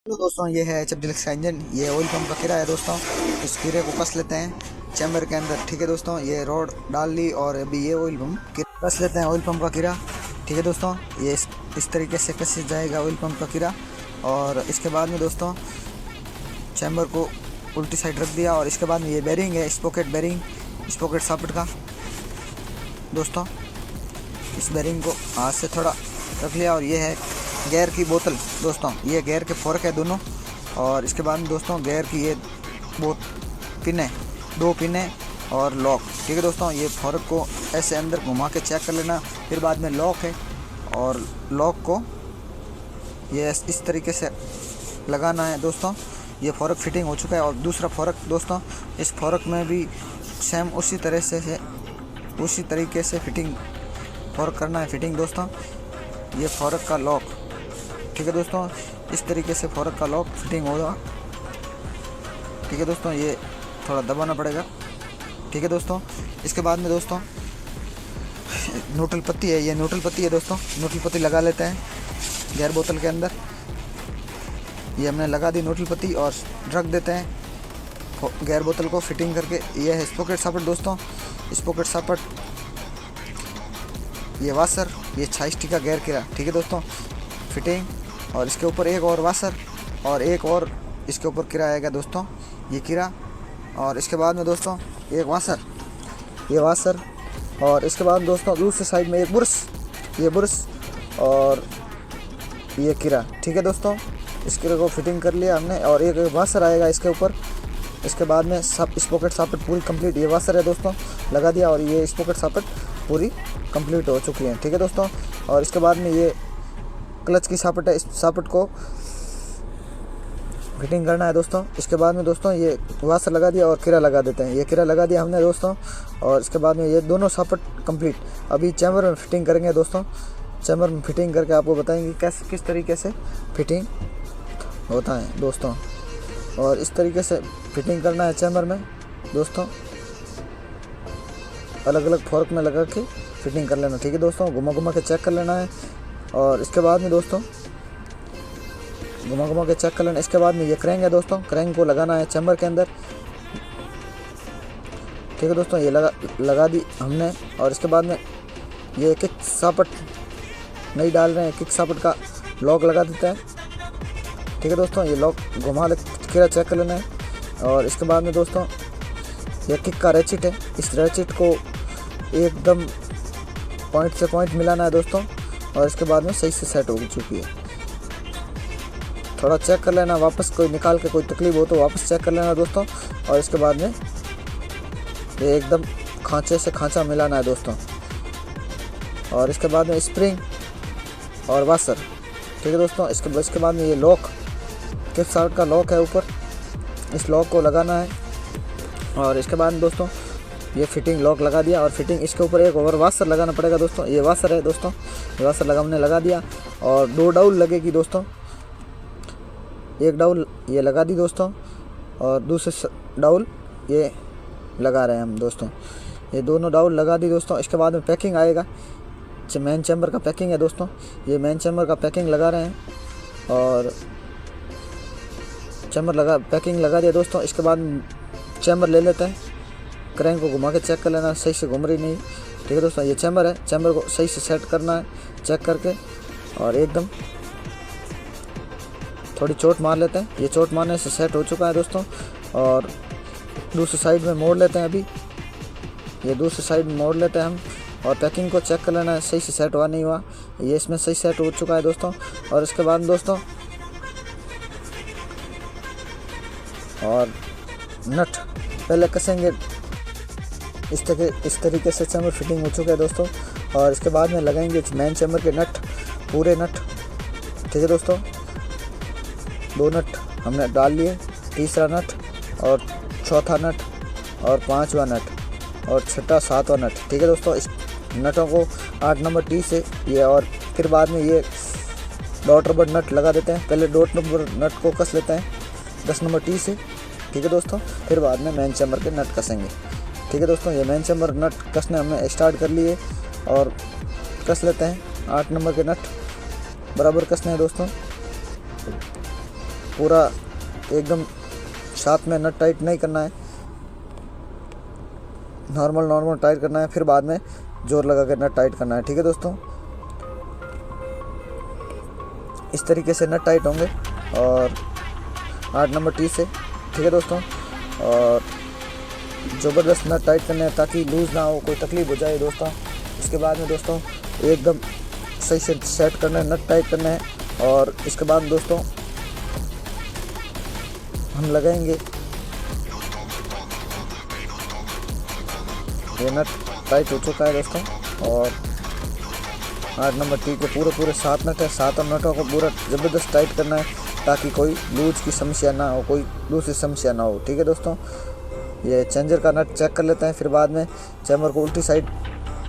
तो दोस्तों ये है एच एफ डीलक्स का इंजन। ये ऑयल पंप का किरा है दोस्तों। इस किरे को कस लेते हैं चैम्बर के अंदर। ठीक है दोस्तों, ये रोड डाल ली और अभी ये ऑयल पंप कस लेते हैं ऑयल पंप का किरा। ठीक है दोस्तों, ये इस तरीके से कस जाएगा ऑयल पंप का किरा। और इसके बाद में दोस्तों चैम्बर को उल्टी साइड रख दिया। और इसके बाद में ये बेरिंग है, स्पॉकेट बेरिंग, स्पॉकेट सॉकेट का दोस्तों। इस बेरिंग को हाथ से थोड़ा रख लिया। और ये है गेयर की बोतल दोस्तों, ये गेयर के फोर्क है दोनों। और इसके बाद में दोस्तों गेयर की ये पिने, दो पिने और लॉक। ठीक है दोस्तों, ये फोर्क को ऐसे अंदर घुमा के चेक कर लेना। फिर बाद में लॉक है और लॉक को ये इस तरीके से लगाना है दोस्तों। ये फोर्क फिटिंग हो चुका है। और दूसरा फोर्क दोस्तों, इस फोर्क में भी सेम उसी तरीके से फिटिंग फोर्क करना है फिटिंग दोस्तों। ये फोर्क का लॉक, ठीक है दोस्तों, इस तरीके से फोर्क का लॉक फिटिंग होगा। ठीक है दोस्तों, ये थोड़ा दबाना पड़ेगा। ठीक है दोस्तों, इसके बाद में दोस्तों न्यूट्रल पत्ती है, ये न्यूट्रल पत्ती है दोस्तों। न्यूट्रल पत्ती लगा लेते हैं गेयर बोतल के अंदर। ये हमने लगा दी न्यूट्रल पत्ती और रख देते हैं गेयर बोतल को फिटिंग करके। ये है स्पॉकेट सॉकेट दोस्तों, स्पॉकेट सॉकेट, ये वाशर, ये 66 का गेयर किरा। ठीक है दोस्तों, फिटिंग। और इसके ऊपर एक और वाशर और एक और इसके ऊपर किरा आएगा दोस्तों, ये किरा। और इसके बाद में दोस्तों एक वाशर, ये वाशर। और इसके बाद दोस्तों दूसरी साइड में एक बुरश, ये बुरश और ये किरा। ठीक है दोस्तों, इस किरे को फिटिंग कर लिया हमने। और एक वाशर आएगा इसके ऊपर। इसके बाद में सब स्पॉकेट सॉकेट पूरी कंप्लीट, ये वाशर है दोस्तों, लगा दिया। और ये स्पॉकेट सॉकेट पूरी कंप्लीट हो चुकी है। ठीक है दोस्तों, और इसके बाद में ये क्लच की सॉकेट है, इस सॉकेट को फिटिंग करना है दोस्तों। इसके बाद में दोस्तों ये वाशर लगा दिया और किरा लगा देते हैं। ये किरा लगा दिया हमने दोस्तों। और इसके बाद में ये दोनों सॉकेट कंप्लीट। अभी चैम्बर में फिटिंग करेंगे दोस्तों। चैम्बर में फिटिंग करके आपको बताएंगे किस तरीके से फिटिंग होता है दोस्तों। और इस तरीके से फिटिंग करना है चैम्बर में दोस्तों, अलग अलग फोर्क में लगा के फिटिंग कर लेना। ठीक है दोस्तों, घुमा घुमा के चेक कर लेना है। और इसके बाद में दोस्तों घुमा घुमा के चेक कर लेना। इसके बाद में ये क्रैंक है दोस्तों, क्रैंक को लगाना है चैम्बर के अंदर। ठीक है दोस्तों, ये लगा दी हमने। और इसके बाद में ये किक सॉकेट नहीं डाल रहे हैं, किक सॉकेट का लॉक लगा देता है। ठीक है दोस्तों, ये लॉक घुमा के चेक कर लेना है। और इसके बाद में दोस्तों ये किक का रेचिट है, इस रेचिट को एकदम पॉइंट से पॉइंट मिलाना है दोस्तों। और इसके बाद में सही से सेट हो चुकी है। थोड़ा चेक कर लेना, वापस कोई निकाल के कोई तकलीफ हो तो वापस चेक कर लेना दोस्तों। और इसके बाद में ये एकदम खांचे से खांचा मिलाना है दोस्तों। और इसके बाद में स्प्रिंग और वाशर। ठीक है दोस्तों, इसके बाद में ये लॉक, किक सॉकेट का लॉक है ऊपर, इस लॉक को लगाना है। और इसके बाद में दोस्तों ये फिटिंग लॉक लगा दिया। और फिटिंग इसके ऊपर एक और वाशर लगाना पड़ेगा दोस्तों। ये वाशर है दोस्तों, ये वाशर हमने लगा दिया। और 2 डाउल लगेगी दोस्तों, एक डाउल ये लगा दी दोस्तों और दूसरे डाउल ये लगा रहे हैं हम दोस्तों। ये दोनों डाउल लगा दी दोस्तों। इसके बाद में पैकिंग आएगा, मेन चैम्बर का पैकिंग है दोस्तों। ये मेन चैम्बर का पैकिंग लगा रहे हैं। और पैकिंग लगा दिया दोस्तों। इसके बाद चैम्बर ले लेते हैं, क्रैंक को घुमा के चेक कर लेना, सही से घूम रही नहीं। ठीक है दोस्तों, ये चैम्बर है, चैम्बर को सही से सेट करना है चेक करके। और एकदम थोड़ी चोट मार लेते हैं, ये चोट मारने से सेट हो चुका है दोस्तों। और दूसरी साइड में मोड़ लेते हैं अभी, ये दूसरी साइड में मोड़ लेते हैं हम। और पैकिंग को चेक कर लेना है सही से सेट हुआ नहीं हुआ। ये इसमें सही सेट हो चुका है दोस्तों। और इसके बाद दोस्तों और नट पहले कसेंगे, इस तरीके से चैम्बर फिटिंग हो चुका है दोस्तों। और इसके बाद में लगाएंगे मेन चैम्बर के नट, पूरे नट। ठीक है दोस्तों, 2 नट हमने डाल लिए, तीसरा नट और चौथा नट और 5वां नट और 6वां 7वां नट। ठीक है दोस्तों, इस नटों को 8 नंबर टी से ये। और फिर बाद में ये डॉट रबर नट लगा देते हैं। पहले डॉट नंबर नट को कस लेते हैं 10 नंबर टी से। ठीक है दोस्तों, फिर बाद में मेन चैम्बर के नट कसेंगे। ठीक है दोस्तों, ये मेन चैम्बर नट कसने हमने स्टार्ट कर लिए। और कस लेते हैं 8 नंबर के नट बराबर कसने हैं दोस्तों। पूरा एकदम साथ में नट टाइट नहीं करना है, नॉर्मल टाइट करना है, फिर बाद में जोर लगा के नट टाइट करना है। ठीक है दोस्तों, इस तरीके से नट टाइट होंगे और 8 नंबर टी से। ठीक है दोस्तों, और ज़बरदस्त नट टाइट करने हैं ताकि लूज़ ना हो, कोई तकलीफ हो जाए दोस्तों। इसके बाद में दोस्तों एकदम सही से सेट करना है, नट टाइट करना है। और इसके बाद दोस्तों हम लगाएंगे, ये नट टाइट हो चुका है दोस्तों। और 8 नंबर टी के पूरे 7 नट है, 7 नटों को पूरा ज़बरदस्त टाइट करना है ताकि कोई लूज की समस्या ना हो, कोई दूसरी समस्या ना हो। ठीक है दोस्तों, ये चेंजर का नट चेक कर लेते हैं, फिर बाद में चैम्बर को उल्टी साइड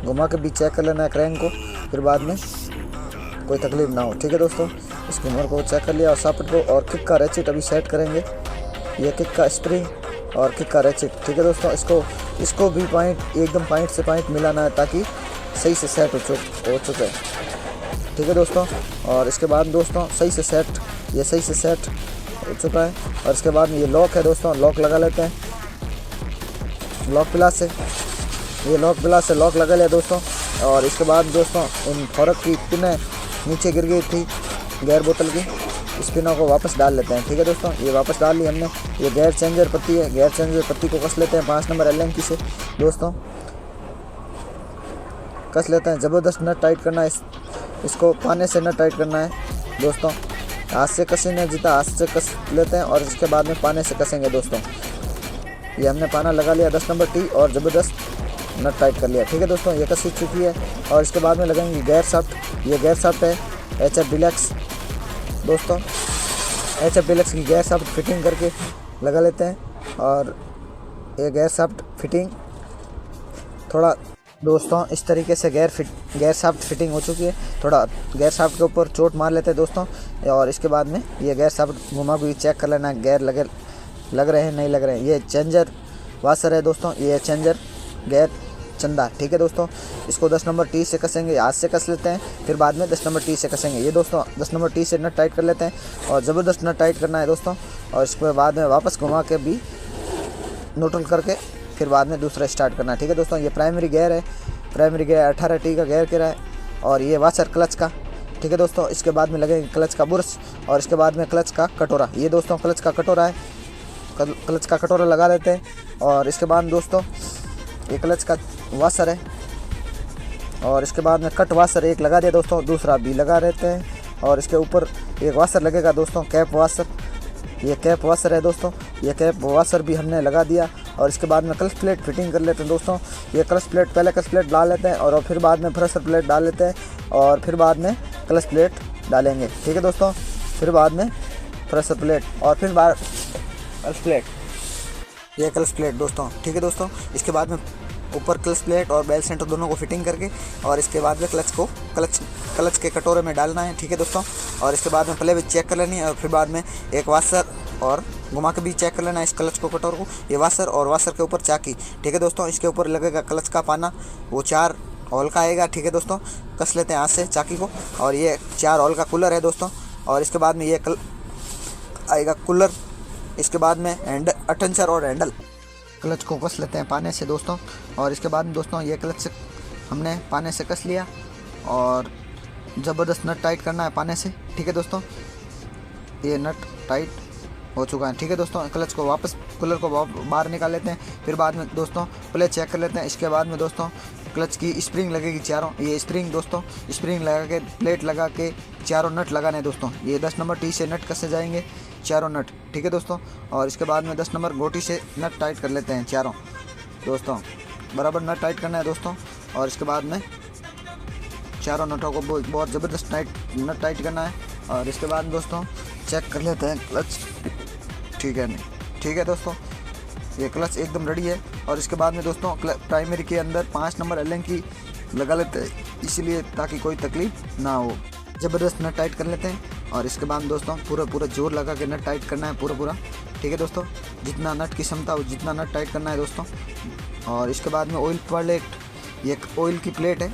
घुमा के भी चेक कर लेना है क्रैंक को, फिर बाद में कोई तकलीफ ना हो। ठीक है दोस्तों, इस घूमर को चेक कर लिया और सॉकेट को और किक का रेचिट अभी सेट करेंगे, ये किक का स्प्रिंग और किक का रेचिट। ठीक है दोस्तों, इसको भी पॉइंट एकदम पॉइंट से पॉइंट मिलाना है ताकि सही से सेट हो चुके हैं। ठीक है दोस्तों, और इसके बाद दोस्तों सही से सेट हो चुका है। और इसके बाद में ये लॉक है दोस्तों, लॉक लगा लेते हैं लॉक प्लास से, ये लॉक प्लास से लॉक लगा लिया दोस्तों। और इसके बाद दोस्तों इन फॉरक की पिनें नीचे गिर गई थी गैर बोतल की, इस पिनों को वापस डाल लेते हैं। ठीक है दोस्तों, ये वापस डाल ली हमने। ये गैर चेंजर पत्ती है, गैर चेंजर पत्ती को कस लेते हैं 5 नंबर एल की से दोस्तों, कस लेते हैं। ज़बरदस्त नट टाइट करना है, इसको पाने से नट टाइट करना है दोस्तों। हाथ से कसेंगे जितना हाथ से कस लेते हैं और इसके बाद में पाने से कसेंगे दोस्तों। ये हमने पाना लगा लिया 10 नंबर टी और ज़बरदस्त नट टाइट कर लिया। ठीक है दोस्तों, ये कस चुकी है। और इसके बाद में लगाएंगे गैर सॉफ्ट, ये गैर सॉफ्ट है HF डिलक्स दोस्तों, HF डिलक्स की गैर सॉफ्ट फिटिंग करके लगा लेते हैं। और ये गैर सॉफ्ट फिटिंग थोड़ा दोस्तों इस तरीके से गैर सॉफ्ट फिटिंग हो चुकी है, थोड़ा गैर सॉफ्ट के ऊपर चोट मार लेते हैं दोस्तों। और इसके बाद में ये गैर सॉफ्ट घुमा भी चेक कर लेना है, गैर लग रहे हैं नहीं लग रहे हैं। ये चेंजर वाशर है दोस्तों, ये चेंजर गैर चंदा। ठीक है दोस्तों, इसको 10 नंबर टी से कसेंगे, हाथ से कस लेते हैं, फिर बाद में 10 नंबर टी से कसेंगे। ये दोस्तों 10 नंबर टी से नट टाइट कर लेते हैं और ज़बरदस्त नट टाइट करना है दोस्तों। और इसके बाद में वापस घुमा के भी न्यूट्रल करके फिर बाद में दूसरा स्टार्ट करना है। ठीक है दोस्तों, ये प्राइमरी गेयर है, प्राइमरी गेयर 18 टी का गेयर गिरा है। और ये वाशर क्लच का। ठीक है दोस्तों, इसके बाद में लगेंगे क्लच का बुर्श और इसके बाद में क्लच का कटोरा। ये दोस्तों क्लच का कटोरा है, क्लच का कटोरा लगा लेते हैं। और इसके बाद दोस्तों ये क्लच का वाशर है और इसके बाद में कट वाशर एक लगा दिया दोस्तों, दूसरा भी लगा रहते हैं। और इसके ऊपर एक वाशर लगेगा दोस्तों, कैप वाशर, ये कैप वाशर है दोस्तों, ये कैप वाशर भी हमने लगा दिया। और इसके बाद में क्लच प्लेट फिटिंग कर लेते हैं दोस्तों। ये क्लच प्लेट पहले क्लच प्लेट डाल लेते हैं और फिर बाद में प्रेशर प्लेट डाल लेते हैं और फिर बाद में क्लच प्लेट डालेंगे। ठीक है दोस्तों, फिर बाद में प्रेशर प्लेट और फिर बाद क्लच प्लेट, ये क्लच प्लेट दोस्तों। ठीक है दोस्तों, इसके बाद में ऊपर क्लच प्लेट और बेल सेंटर दोनों को फिटिंग करके और इसके बाद में क्लच के कटोरे में डालना है। ठीक है दोस्तों, और इसके बाद में पहले भी चेक कर लेनी है और फिर बाद में एक वाशर और घुमा के भी चेक कर लेना है इस क्लच को कटोर को, ये वाशर और वाशर के ऊपर चाकी। ठीक है दोस्तों, इसके ऊपर लगेगा क्लच का पाना, वो 4 होल का आएगा। ठीक है दोस्तों, कस लेते हैं हाथ से चाकी को। और ये 4 होल का कूलर है दोस्तों। और इसके बाद में ये आएगा कूलर, इसके बाद में अटेंचर और हैंडल, क्लच को कस लेते हैं पाने से दोस्तों। और इसके बाद में दोस्तों ये क्लच हमने पाने से कस लिया और ज़बरदस्त नट टाइट करना है पाने से। ठीक है दोस्तों, ये नट टाइट हो चुका है। ठीक है दोस्तों, क्लच को वापस कूलर को बाहर निकाल लेते हैं, फिर बाद में दोस्तों प्ले चेक कर लेते हैं। इसके बाद में दोस्तों क्लच की स्प्रिंग लगेगी चारों, ये स्प्रिंग दोस्तों, स्प्रिंग लगा के प्लेट लगा के चारों नट लगाने दोस्तों। ये 10 नंबर टी से नट कसे जाएंगे चारों नट। ठीक है दोस्तों, और इसके बाद में 10 नंबर गोटी से नट टाइट कर लेते हैं चारों दोस्तों, बराबर नट टाइट करना है दोस्तों। और इसके बाद में चारों नटों को बहुत ज़बरदस्त नट टाइट करना है। और इसके बाद दोस्तों चेक कर लेते हैं क्लच ठीक है नहीं। ठीक है दोस्तों, ये क्लच एकदम रेडी है। और इसके बाद में दोस्तों प्राइमरी के अंदर 5 नंबर एल की लगा लेते हैं, इसलिए ताकि कोई तकलीफ ना हो। ज़बरदस्त नट टाइट कर लेते हैं और इसके बाद दोस्तों पूरा जोर लगा के नट टाइट करना है पूरा। ठीक है दोस्तों, जितना नट की क्षमता हो जितना नट टाइट करना है दोस्तों। और इसके बाद में ऑयल प्लेट, ये ऑयल की प्लेट है।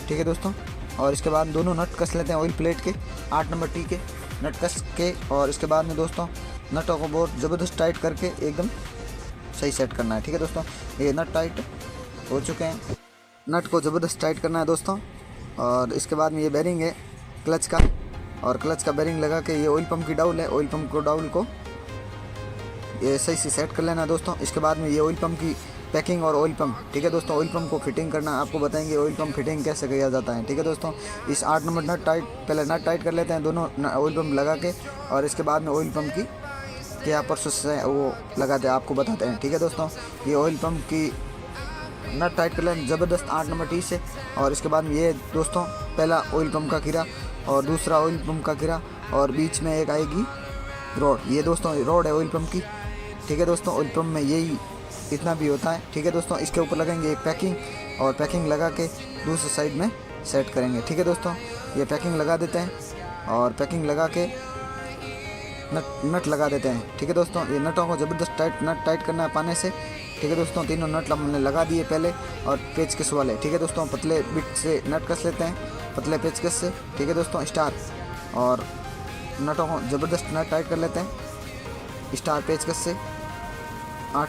ठीक है दोस्तों, और इसके बाद दोनों नट कस लेते हैं ऑयल प्लेट के 8 नंबर टी के। नट कस के और इसके बाद में दोस्तों नटों को बहुत ज़बरदस्त टाइट करके एकदम सही सेट करना है। ठीक है दोस्तों, ये नट टाइट हो चुके हैं। नट को ज़बरदस्त टाइट करना है दोस्तों। और इसके बाद में ये बेरिंग है क्लच का, और क्लच का बेरिंग लगा के ये ऑयल पंप की डाउल है, ऑयल पंप को डाउल को ये सही से सेट कर लेना है दोस्तों। इसके बाद में ये ऑयल पंप की पैकिंग और ऑयल पंप, ठीक है दोस्तों, ऑयल पंप को फिटिंग करना आपको बताएंगे ऑयल पंप फिटिंग कैसे किया जाता है। ठीक है दोस्तों, इस 8 नंबर नट टाइट, पहले नट टाइट कर लेते हैं दोनों ऑयल पंप लगा के, और इसके बाद में ऑयल पंप की क्या प्रोसेस है वो लगाते हैं, आपको बताते हैं। ठीक है दोस्तों, ये ऑयल पंप की नट टाइट कर लें ज़बरदस्त 8 नंबर टी से। और इसके बाद में ये दोस्तों पहला ऑयल पंप का गिरा और दूसरा ऑयल पंप का गिरा, और बीच में एक आएगी रोड, ये दोस्तों रोड है ऑयल पंप की। ठीक है दोस्तों, ऑयल पंप में यही इतना भी होता है। ठीक है दोस्तों, इसके ऊपर लगाएंगे एक पैकिंग, और पैकिंग लगा के दूसरी साइड में सेट करेंगे। ठीक है दोस्तों, ये पैकिंग लगा देते हैं और पैकिंग लगा के नट लगा देते हैं। ठीक है दोस्तों, ये नटों को ज़बरदस्त नट टाइट करना है पाने से। ठीक है दोस्तों, तीनों नट हमने लगा दिए पहले, और पेचकस वाले। ठीक है दोस्तों, पतले बिट से नट कस लेते हैं, पतले पेचकस से। ठीक है दोस्तों, स्टार और नटों को ज़बरदस्त नट टाइट कर लेते हैं स्टार पेचकस से। 8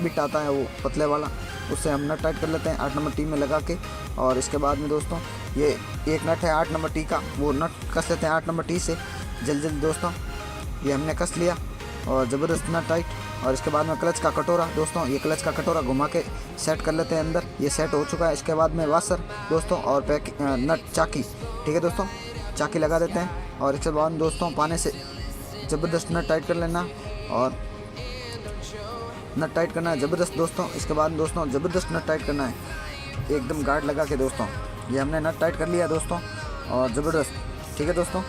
बिट आता है वो पतले वाला, उससे हम नट टाइट कर लेते हैं 8 नंबर टी में लगा के। और इसके बाद में दोस्तों ये एक नट है 8 नंबर टी का, वो नट कस लेते हैं 8 नंबर टी से जल्दी दोस्तों। ये हमने कस लिया और ज़बरदस्त नट टाइट। और इसके बाद में क्लच का कटोरा दोस्तों, ये क्लच का कटोरा घुमा के सेट कर लेते हैं अंदर, ये सेट हो चुका है। इसके बाद में वाशर दोस्तों और नट चाकी, ठीक है दोस्तों, चाकी लगा देते हैं। और इसके बाद दोस्तों पाने से ज़बरदस्त नट टाइट कर लेना और नट टाइट करना है ज़बरदस्त दोस्तों। इसके बाद दोस्तों ज़बरदस्त नट टाइट करना है एकदम गार्ड लगा के दोस्तों। ये हमने नट टाइट कर लिया दोस्तों और ज़बरदस्त, ठीक है दोस्तों।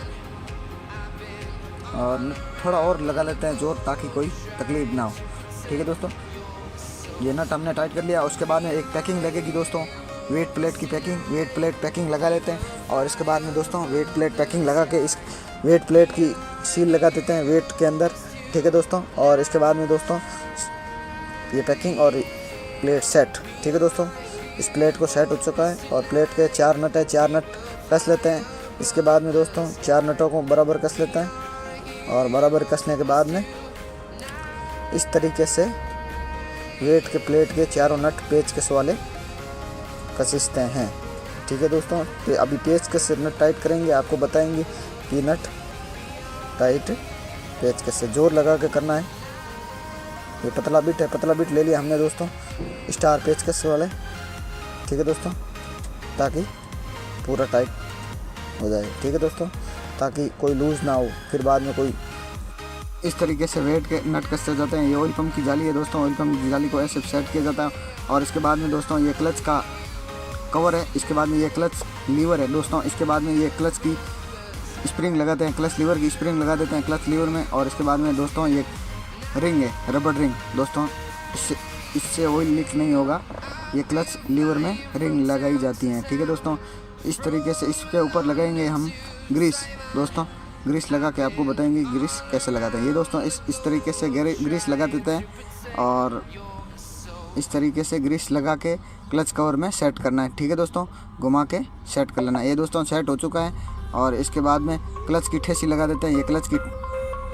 और थोड़ा और लगा लेते हैं जोर ताकि कोई तकलीफ ना हो, ठीक है दोस्तों। ये नट हमने टाइट कर लिया। उसके बाद में एक पैकिंग लगेगी दोस्तों, वेट प्लेट की पैकिंग, वेट प्लेट पैकिंग लगा लेते हैं। और इसके बाद में दोस्तों वेट प्लेट पैकिंग लगा के इस वेट प्लेट की सील लगा देते हैं वेट के अंदर, ठीक है दोस्तों। और इसके बाद में दोस्तों ये पैकिंग और प्लेट सेट, ठीक है दोस्तों। इस प्लेट को सेट हो चुका है और प्लेट के 4 नट है, 4 नट कस लेते हैं। इसके बाद में दोस्तों 4 नटों को बराबर कस लेते हैं और बराबर कसने के बाद में इस तरीके से वेट के प्लेट के चारों नट पेचकस वाले कसते हैं, ठीक है दोस्तों। तो अभी पेचकस से नट टाइट करेंगे, आपको बताएंगे कि नट टाइट पेचकस से जोर लगा के करना है। ये पतला बिट है, पतला बिट ले लिया हमने दोस्तों स्टार पेचकस वाले, ठीक है दोस्तों, ताकि पूरा टाइट हो जाए, ठीक है दोस्तों, ताकि कोई लूज़ ना हो फिर बाद में कोई। इस तरीके से वेट के नट कसते जाते हैं। ये ऑयल पंप की जाली है दोस्तों, ऑयल पंप की जाली को ऐसे सेट किया जाता है। और इसके बाद में दोस्तों ये क्लच का कवर है, इसके बाद में ये क्लच लीवर है दोस्तों। इसके बाद में ये क्लच की स्प्रिंग लगाते हैं, क्लच लीवर की स्प्रिंग लगा देते हैं क्लच लीवर में। और इसके बाद में दोस्तों ये रिंग है, रबर रिंग दोस्तों, इससे ऑयल लीक नहीं होगा। ये क्लच लीवर में रिंग लगाई जाती हैं, ठीक है दोस्तों। इस तरीके से इसके ऊपर लगाएंगे हम ग्रीस दोस्तों, ग्रीस लगा के आपको बताएंगे ग्रीस कैसे लगाते हैं। ये दोस्तों इस तरीके से ग्रीस लगा देते हैं और इस तरीके से ग्रीस लगा के क्लच कवर में सेट करना है, ठीक है दोस्तों, घुमा के सेट कर लेना है। ये दोस्तों सेट हो चुका है। और इसके बाद में क्लच की ठेसी लगा देते हैं, ये क्लच की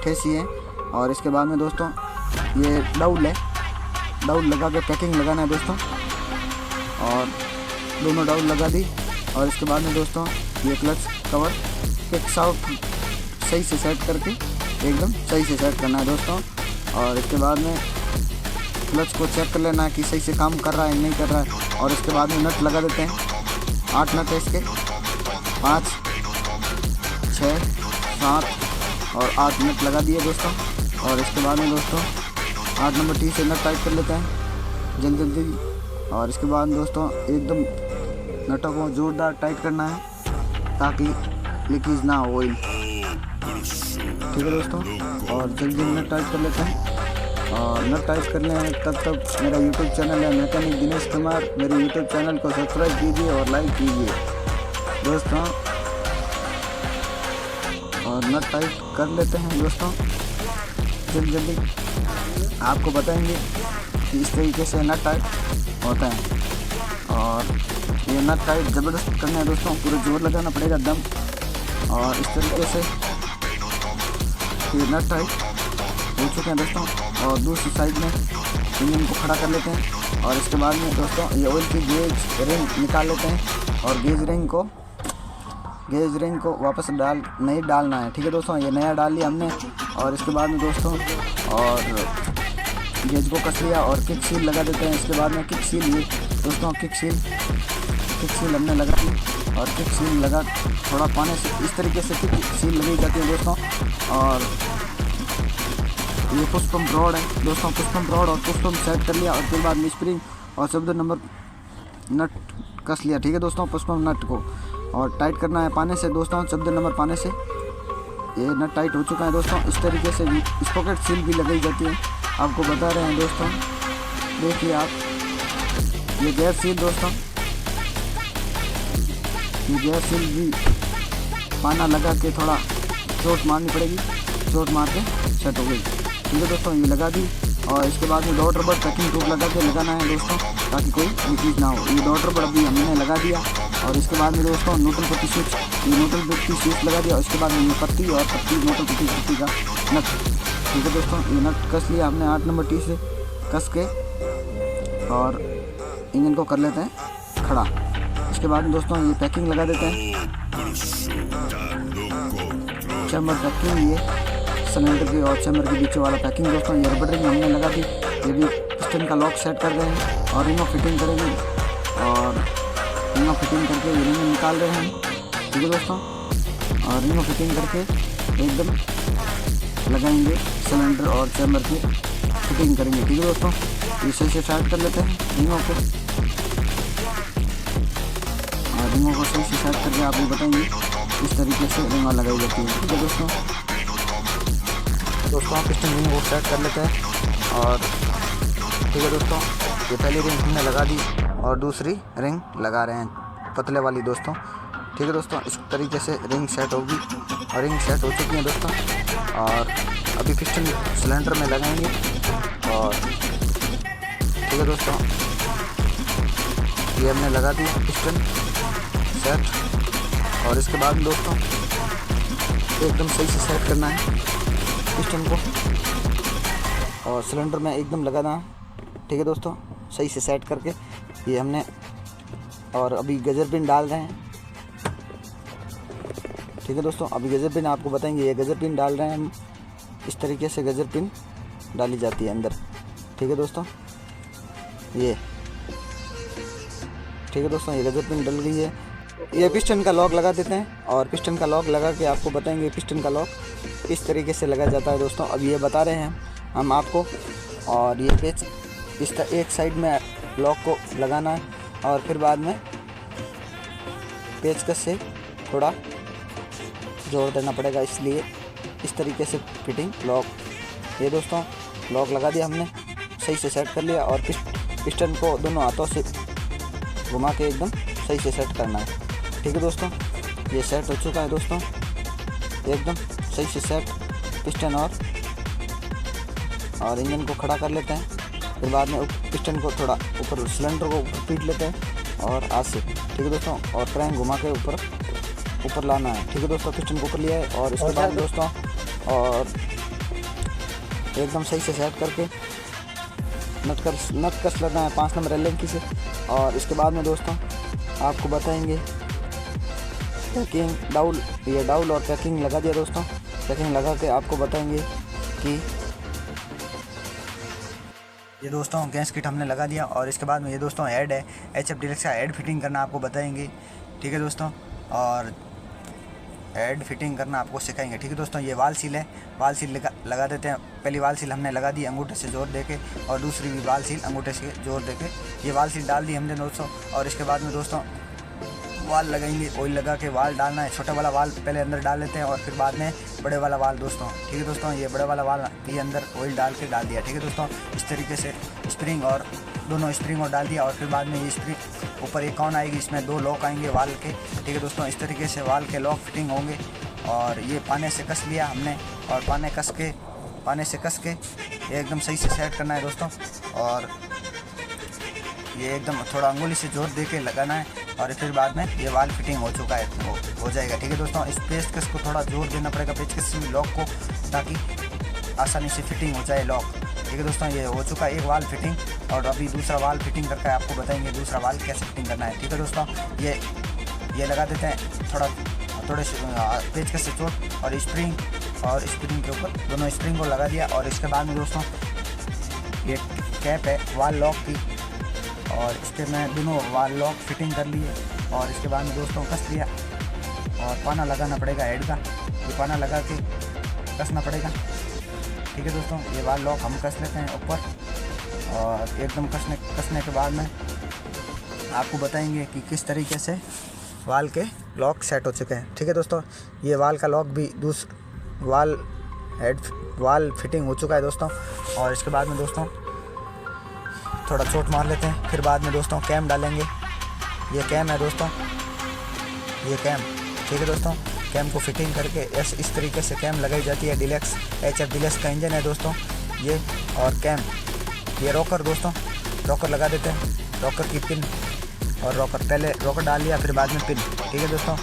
ठेसी है। और इसके बाद में दोस्तों ये डाउल है, डाउल लगा के पैकिंग लगाना है दोस्तों। और दोनों डाउल लगा दी। और इसके बाद में दोस्तों ये क्लच कवर एक साउथ सही से सेट करके एकदम सही से सेट करना है दोस्तों। और इसके बाद में क्लच को चेक कर लेना है कि सही से काम कर रहा है नहीं कर रहा है। और इसके बाद में नट लगा देते हैं, 8 नट है इसके, 5, 6, 7 और 8 नट लगा दिए दोस्तों। और इसके बाद में दोस्तों 8 नंबर टी से नट टाइट कर लेते हैं जल्दी जल्दी। और इसके बाद दोस्तों एकदम नटों को ज़ोरदार टाइट करना है ताकि लीकेज ना हो ऑयल, ठीक है दोस्तों। और जल्दी नट टाइट कर लेते हैं। और नट टाइट करने हैं तब तक मेरा यूट्यूब चैनल है मैकेनिक दिनेश कुमार, मेरे यूट्यूब चैनल को सब्सक्राइब कीजिए और लाइक कीजिए दोस्तों। और नट टाइट कर लेते हैं दोस्तों जल्दी जल्दी, आपको बताएंगे कि इस तरीके से नट टाइट होता है। और ये नट टाइट ज़बरदस्त करना है दोस्तों, पूरा जोर लगाना पड़ेगा दम। और इस तरीके से ये नट टाइट हो चुके हैं दोस्तों। और दूसरी साइड में इंजन को खड़ा कर लेते हैं और इसके बाद में दोस्तों ये ऑयल की गेज रिंग निकाल लेते हैं और गेज रिंग को वापस नहीं डालना है। ठीक है दोस्तों, ये नया डाल लिया हमने। और इसके बाद में दोस्तों और गेज को कस लिया और किक सील लगा देते हैं। इसके बाद में किक सील, ये दोस्तों किक सील हमने लगा दी और किक सील लगा थोड़ा पाने से इस तरीके से किक सील लगी जाती है दोस्तों। और ये पुश पंप रॉड है दोस्तों, पुश पंप रॉड और पुश पंप सेट कर लिया और फिर बाद में स्प्रिंग और 14 नंबर नट कस लिया। ठीक है दोस्तों, पुश पंप नट को और टाइट करना है पाने से दोस्तों, 14 नंबर पाने से। ये नट टाइट हो चुका है दोस्तों। इस तरीके से भी स्पॉकेट सील भी लगाई जाती है, आपको बता रहे हैं दोस्तों। देखिए आप, ये गैर सील दोस्तों, ये गैर सील भी पाना लगा के थोड़ा चोट मारनी पड़ेगी, चोट मार के सेट हो गई। ठीक है दोस्तों, ये लगा दी और इसके बाद में डॉट रबर पैकिंग टूब लगा के लगाना है दोस्तों, ताकि कोई लीकेज ना हो। ये डॉट रबर अभी हमने लगा दिया और इसके बाद में दोस्तों न्यूट्रल पट्टी स्विच, ये न्यूट्रल पट्टी स्विच लगा दिया और इसके बाद में ये पट्टी और पट्टी न्यूट्रल पट्टी का नट। ठीक है दोस्तों, ये नट कस लिया हमने 8 नंबर टी से कस के और इंजन को कर लेते हैं खड़ा। इसके बाद में दोस्तों ये पैकिंग लगा देते हैं, चैम्बर पैकिंग, ये सिलेंडर की और चैम्बर के बीच वाला पैकिंग दोस्तों। ये रबर रिंग हमने लगा दी, ये भी पिस्टन का लॉक सेट कर रहे हैं और रिंग फिटिंग करेंगे और रिंग फिटिंग करके ये रिंग निकाल रहे हैं। ठीक है दोस्तों, और रिंग फिटिंग करके एकदम लगाएंगे सिलेंडर और चैम्बर की फिटिंग करेंगे। ठीक है दोस्तों, ये सही से टाइट कर लेते हैं रिंगों को और रिंगों को सही से टाइट करके आपको बताएंगे इस तरीके से रिंग लगाई जाती है। ठीक है दोस्तों, पिस्टन रिंग को सेट कर लेते हैं और ठीक है दोस्तों, ये पहली रिंग हमने लगा दी और दूसरी रिंग लगा रहे हैं पतले वाली दोस्तों। ठीक है दोस्तों, इस तरीके से रिंग सेट होगी और रिंग सेट हो चुकी है दोस्तों। और अभी पिस्टन सिलेंडर में लगाएंगे और ठीक है दोस्तों, ये हमने लगा दी पिस्टन सेट और इसके बाद दोस्तों एकदम सही से सेट करना है पिस्टन को और सिलेंडर में एकदम लगाना है। ठीक है दोस्तों, सही से सेट करके ये हमने और अभी गजर पिन डाल रहे हैं। ठीक है दोस्तों, अभी गजर पिन आपको बताएंगे, ये गजर पिन डाल रहे हैं हम। इस तरीके से गजर पिन डाली जाती है अंदर। ठीक है दोस्तों, ये ठीक है दोस्तों, ये गजर पिन डल गई है। ये पिस्टन का लॉक लगा देते हैं और पिस्टन का लॉक लगा के आपको बताएंगे पिस्टन का लॉक इस तरीके से लगाया जाता है दोस्तों। अब ये बता रहे हैं हम आपको। और ये पेच इस एक साइड में लॉक को लगाना है और फिर बाद में पेचकस से थोड़ा जोड़ देना पड़ेगा, इसलिए इस तरीके से फिटिंग लॉक। ये दोस्तों लॉक लगा दिया हमने, सही से सेट कर लिया और पिस्टन को दोनों हाथों से घुमा के एकदम सही से सेट करना है। ठीक है दोस्तों, ये सेट हो चुका है दोस्तों, एकदम सही से सेट पिस्टन और इंजन को खड़ा कर लेते हैं। फिर बाद में पिस्टन को थोड़ा ऊपर, सिलेंडर को ऊपर पीट लेते हैं और हाथ से। ठीक है दोस्तों, और क्रैंक घुमा के ऊपर लाना है। ठीक है दोस्तों, पिस्टन को ऊपर लिया है और इसके बाद दोस्तों और एकदम सही से सेट करके नट कस लेना है 5 नंबर एल से। और इसके बाद में दोस्तों आपको बताएंगे पैकिंग डाउल, ये डाउल और पैकिंग लगा दिया दोस्तों। पैकिंग लगा के आपको बताएंगे कि ये दोस्तों गैस किट हमने लगा दिया और इसके बाद में ये दोस्तों हेड है, HF डीलक्स का हेड फिटिंग करना आपको बताएंगे। ठीक है दोस्तों, और हेड फिटिंग करना आपको सिखाएंगे। ठीक है दोस्तों, ये वाल सील है, वाल सील लगा देते हैं। पहली वाल सील हमने लगा दी अंगूठे से जोर देके और दूसरी भी वाल सील अंगूठे से जोर देके ये वाल सील डाल दी हमने दोस्तों। और इसके बाद में दोस्तों वाल लगाएंगे, ऑयल लगा के वाल डालना है। छोटा वाला वाल पहले अंदर डाल लेते हैं और फिर बाद में बड़े वाला वाल दोस्तों। ठीक है दोस्तों, ये बड़े वाला वाल ये अंदर ऑयल डाल के डाल दिया। ठीक है दोस्तों, इस तरीके से स्प्रिंग और दोनों स्प्रिंग और डाल दिया और फिर बाद में ये स्प्रिंग ऊपर एक कौन आएगी, इसमें 2 लॉक आएंगे वाल के। ठीक है दोस्तों, इस तरीके से वाल के लॉक फिटिंग होंगे। और ये पाने से कस लिया हमने और पाने से कस के ये एकदम सही से सेट करना है दोस्तों। और ये एकदम थोड़ा अंगुली से जोर दे के लगाना है और फिर बाद में ये वाल फिटिंग हो चुका है, हो जाएगा। ठीक है दोस्तों, इस पेचकस को थोड़ा जोर देना पड़ेगा, पेचकस से लॉक को ताकि आसानी से फिटिंग हो जाए लॉक। ठीक है दोस्तों, ये हो चुका है एक वाल फिटिंग, और अभी दूसरा वाल फिटिंग करके आपको बताएंगे दूसरा वाल कैसे फिटिंग करना है। ठीक है दोस्तों, ये लगा देते हैं थोड़े पेचकस से चोट और स्प्रिंग के ऊपर दोनों स्प्रिंग को लगा दिया। और इसके बाद में दोस्तों ये कैप है वाल लॉक की, और इस पर मैं दोनों वाल लॉक फिटिंग कर लिए। और इसके बाद में दोस्तों कस लिया, और पाना लगाना पड़ेगा हेड का, ये पाना लगा के कसना पड़ेगा। ठीक है दोस्तों, ये वाल लॉक हम कस लेते हैं ऊपर, और एकदम कसने के बाद में आपको बताएंगे कि किस तरीके से वाल के लॉक सेट हो चुके हैं। ठीक है दोस्तों, ये वाल का लॉक भी वाल फिटिंग हो चुका है दोस्तों। और इसके बाद में दोस्तों थोड़ा चोट मार लेते हैं, फिर बाद में दोस्तों कैम डालेंगे। ये कैम है दोस्तों, ये कैम। ठीक है दोस्तों, कैम को फिटिंग करके इस तरीके से कैम लगाई जाती है। डिलक्स HF डिलक्स का इंजन है दोस्तों ये। और कैम, ये रॉकर दोस्तों, रॉकर लगा देते हैं, रॉकर की पिन और रॉकर, पहले रॉकर डाल लिया फिर बाद में पिन। ठीक है दोस्तों,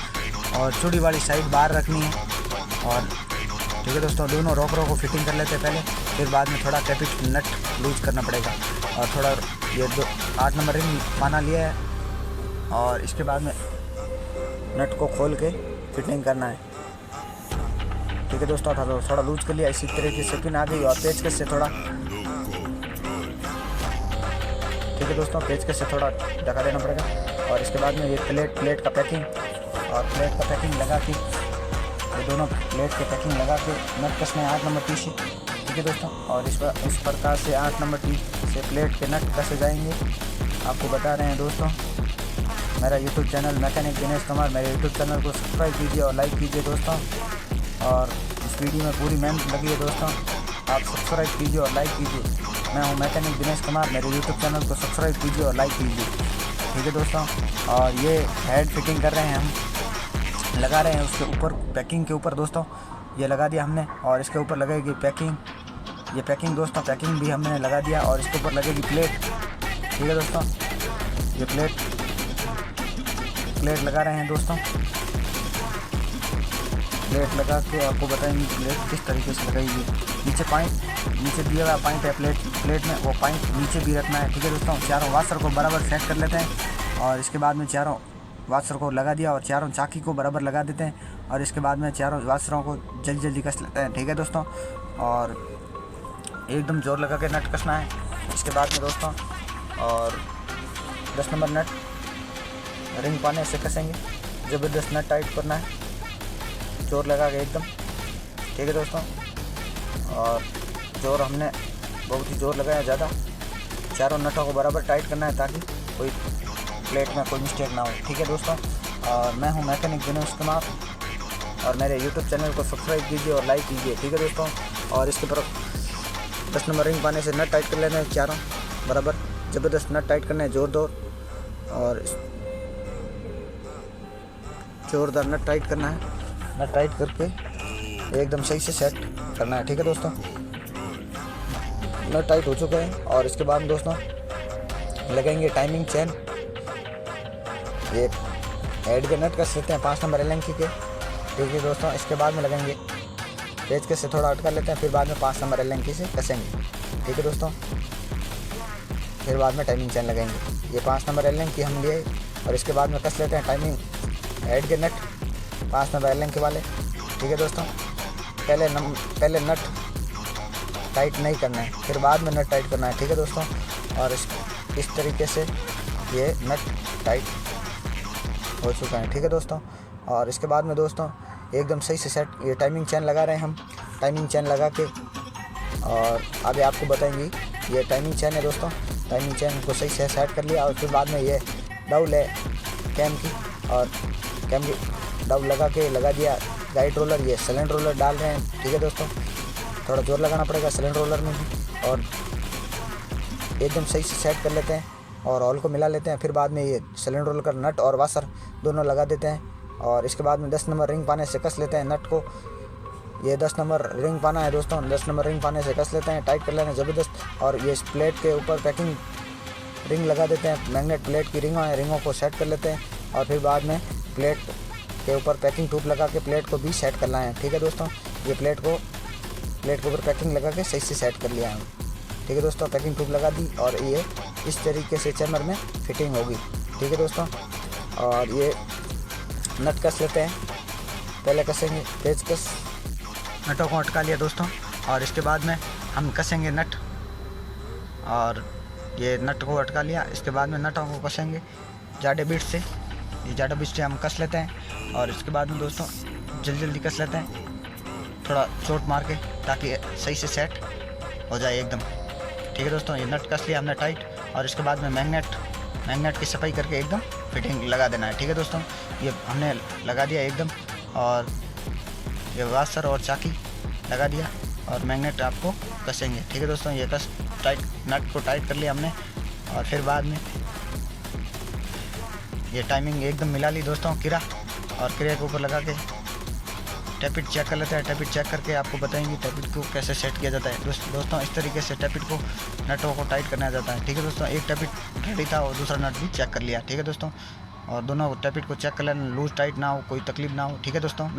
और चूड़ी वाली साइड बाहर रखनी है। और ठीक है दोस्तों, दोनों रॉकरों को फिटिंग कर लेते हैं पहले, फिर बाद में थोड़ा कैपिट नट लूज करना पड़ेगा। और थोड़ा ये 8 नंबर रिंग पाना लिया है, और इसके बाद में नट को खोल के फिटिंग करना है। ठीक है दोस्तों, थोड़ा लूज कर लिया, इसी तरीके से पिन आ गई। और पेचकस से थोड़ा, ठीक है दोस्तों, पेचकस से थोड़ा ढका देना पड़ेगा। और इसके बाद में ये प्लेट का पैकिंग, और प्लेट का पैकिंग लगा के, ये दोनों प्लेट के पैकिंग लगा के नट कसने 8 नंबर टी से। ठीक है दोस्तों, और इस प्रकार से 8 नंबर टी से प्लेट के नट कसे जाएंगे। आपको बता रहे हैं दोस्तों, मेरा YouTube channel mechanic Dinesh Kumar, मेरे यूट्यूब चैनल को सब्सक्राइब कीजिए और लाइक कीजिए दोस्तों। और इस वीडियो में पूरी मेहनत लगी है दोस्तों, आप सब्सक्राइब कीजिए और लाइक कीजिए। मैं हूं मैकेनिक दिनेश कुमार, मेरे यूट्यूब चैनल को सब्सक्राइब कीजिए और लाइक कीजिए। ठीक है दोस्तों, और ये हेड फिटिंग कर रहे हैं हम, लगा रहे हैं उसके ऊपर, पैकिंग के ऊपर दोस्तों ये लगा दिया हमने। और इसके ऊपर लगेगी पैकिंग, ये पैकिंग दोस्तों, पैकिंग भी हमने लगा दिया। और इसके ऊपर लगेगी प्लेट। ठीक है दोस्तों, ये प्लेट लगा रहे हैं दोस्तों। प्लेट लगा के आपको बताएंगे प्लेट किस तरीके से लगाएगी। नीचे दिया हुआ पॉइंट है प्लेट में, वो पॉइंट नीचे भी रखना है। ठीक है दोस्तों, चारों वाशर को बराबर सेट कर लेते हैं। और इसके बाद में चारों वाशर को लगा दिया, और चारों चाकी को बराबर लगा देते हैं। और इसके बाद में चारों वाशरों को जल्दी कस लेते हैं। ठीक है दोस्तों, और एकदम जोर लगा के नट कसना है। इसके बाद में दोस्तों और 10 नंबर नट रिंग पाने से कसेंगे, ज़बरदस्त नट टाइट करना है, जोर लगा के एकदम। ठीक है दोस्तों, और जोर हमने बहुत ही जोर लगाया ज़्यादा, चारों नटों को बराबर टाइट करना है ताकि कोई प्लेट में कोई मिस्टेक ना हो। ठीक है दोस्तों, और मैं हूं मैकेनिक दिनेश कुमार, और मेरे यूट्यूब चैनल को सब्सक्राइब कीजिए और लाइक कीजिए। ठीक है दोस्तों, और इसके तरफ 10 नंबर रिंग पाने से नट टाइट कर लेना है, चारों बराबर ज़बरदस्त नट टाइट करना है, और जोरदार नट टाइट करना है। नट टाइट करके एकदम सही से सेट करना है। ठीक है दोस्तों, नट टाइट हो चुका है। और इसके बाद दोस्तों लगेंगे टाइमिंग चेन, ये हेड के नट कस लेते हैं 5 नंबर एलएनकी के। ठीक है दोस्तों, इसके बाद में लगेंगे पेचकस से थोड़ा अटका लेते हैं, फिर बाद में 5 नंबर एलएनकी से कसेंगे। ठीक है दोस्तों, फिर बाद में टाइमिंग चेन लगेंगे। ये 5 नंबर एलएनकी हम लिए, और इसके बाद में कस लेते हैं टाइमिंग हेड के नट 5 नंबर एलएनकी वाले। ठीक है दोस्तों, पहले नट टाइट नहीं करना है, फिर बाद में नट टाइट करना है। ठीक है दोस्तों, और इस तरीके से ये नट टाइट हो चुका है। ठीक है दोस्तों, और इसके बाद में दोस्तों एकदम सही से सेट, ये टाइमिंग चेन लगा रहे हैं हम, टाइमिंग चेन लगा के, और आगे आपको बताएंगे ये टाइमिंग चेन है दोस्तों। टाइमिंग चेन को सही से सेट कर लिया, और फिर बाद में ये डाउल है कैम की, और कैम की डाउल लगा दिया गाइड रोलर, ये सिलेंडर रोलर डाल रहे हैं। ठीक है दोस्तों, थोड़ा जोर लगाना पड़ेगा सिलेंडर रोलर में भी, और एकदम सही से सेट कर लेते हैं और ऑयल को मिला लेते हैं। फिर बाद में ये सिलेंडर रोलर का नट और वाशर दोनों लगा देते हैं, और इसके बाद में 10 नंबर रिंग पाने से कस लेते हैं नट को। ये 10 नंबर रिंग पाना है दोस्तों, 10 नंबर रिंग पाने से कस लेते हैं, टाइट कर लेते हैं ज़बरदस्त। और ये इस प्लेट के ऊपर पैकिंग रिंग लगा देते हैं, मैग्नेट प्लेट की रिंगों को सेट कर लेते हैं, और फिर बाद में प्लेट के ऊपर पैकिंग ट्यूब लगा के प्लेट को भी सेट करना है। ठीक है दोस्तों, ये प्लेट को प्लेट के ऊपर पैकिंग लगा के सही से सेट कर लिया है। ठीक है दोस्तों, पैकिंग ट्यूब लगा दी और ये इस तरीके से चैम्बर में फिटिंग होगी। ठीक है दोस्तों, और ये नट कस लेते हैं। पहले कसेंगे पेचकस, नटों को अटका लिया दोस्तों, और इसके बाद में हम कसेंगे नट, और ये नट को अटका लिया। इसके बाद में नटों को कसेंगे जाडे बीट से। ये जाडे बीट से हम कस लेते हैं, और इसके बाद में दोस्तों जल्दी कस लेते हैं, थोड़ा चोट मार के, ताकि सही से सेट हो जाए एकदम। ठीक है दोस्तों, ये नट कस लिया हमने टाइट, और इसके बाद में मैग्नेट की सफाई करके एकदम फिटिंग लगा देना है। ठीक है दोस्तों, ये हमने लगा दिया एकदम, और ये वाशर और चाकी लगा दिया, और मैग्नेट आपको कसेंगे। ठीक है दोस्तों, ये कस टाइट, नट को टाइट कर लिया हमने, और फिर बाद में ये टाइमिंग एकदम मिला ली दोस्तों किरा, और किरे के ऊपर लगा के टैपिट चेक कर लेते हैं। टैपिट चेक करके आपको बताएंगे टैपिट को कैसे सेट किया जाता है। दोस्तों इस तरीके से टैपिट को, नटों को टाइट करना जाता है। ठीक है दोस्तों, एक टैपिट रेडी था और दूसरा नट भी चेक कर लिया। ठीक है दोस्तों, और दोनों टैपिट को चेक कर लेना, लूज टाइट ना हो, कोई तकलीफ ना हो। ठीक है दोस्तों।